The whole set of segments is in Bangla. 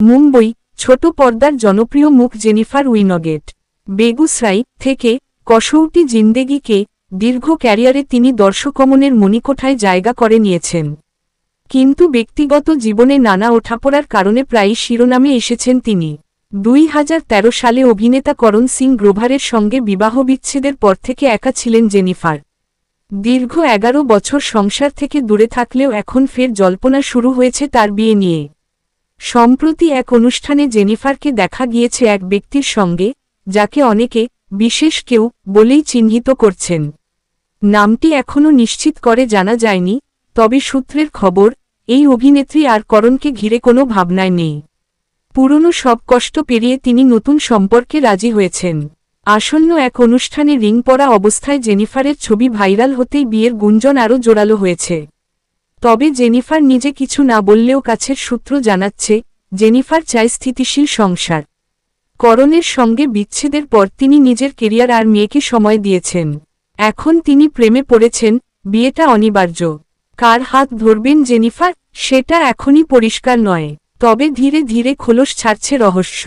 মুম্বই, ছোট পর্দার জনপ্রিয় মুখ জেনিফার উইনগেট। বেগুসরাই থেকে কসৌটি জিন্দেগিকে দীর্ঘ ক্যারিয়ারে তিনি দর্শকমনের মণিকোঠায় জায়গা করে নিয়েছেন। কিন্তু ব্যক্তিগত জীবনে নানা ওঠাপড়ার কারণে প্রায়ই শিরোনামে এসেছেন তিনি। 2013 সালে অভিনেতা করণ সিং গ্রোভারের সঙ্গে বিবাহবিচ্ছেদের পর থেকে একা ছিলেন জেনিফার। দীর্ঘ 11 বছর সংসার থেকে দূরে থাকলেও এখন ফের জল্পনা শুরু হয়েছে তার বিয়ে নিয়ে। সম্প্রতি এক অনুষ্ঠানে জেনিফারকে দেখা গিয়েছে এক ব্যক্তির সঙ্গে, যাকে অনেকে বিশেষ কেউ বলেই চিহ্নিত করছেন। নামটি এখনও নিশ্চিত করে জানা যায়নি, তবে সূত্রের খবর, এই অভিনেত্রী আর করণকে ঘিরে কোনো ভাবনায় নেই। পুরনো সব কষ্ট পেরিয়ে তিনি নতুন সম্পর্কে রাজি হয়েছেন। আসন্ন এক অনুষ্ঠানে রিং পরা অবস্থায় জেনিফারের ছবি ভাইরাল হতেই বিয়ের গুঞ্জন আরও জোরালো হয়েছে। তবে জেনিফার নিজে কিছু না বললেও কাছের সূত্র জানাচ্ছে, জেনিফার চায় স্থিতিশীল সংসার। করণের সঙ্গে বিচ্ছেদের পর তিনি নিজের কেরিয়ার আর মেয়েকে সময় দিয়েছেন। এখন তিনি প্রেমে পড়েছেন, বিয়েটা অনিবার্য। কার হাত ধরবেন জেনিফার, সেটা এখনই পরিষ্কার নয়। তবে ধীরে ধীরে খোলস ছাড়ছে রহস্য।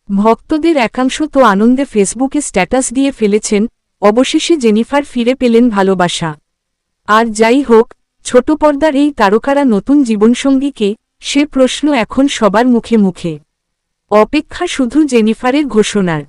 ভক্তদের একাংশ তো আনন্দে ফেসবুকে স্ট্যাটাস দিয়ে ফেলেছেন, অবশেষে জেনিফার ফিরে পেলেন ভালোবাসা। আর যাই হোক, ছোট পর্দার এই তারকারা নতুন জীবনসঙ্গীকে, সে প্রশ্ন এখন সবার মুখে মুখে। অপেক্ষা শুধু জেনিফারের ঘোষণার।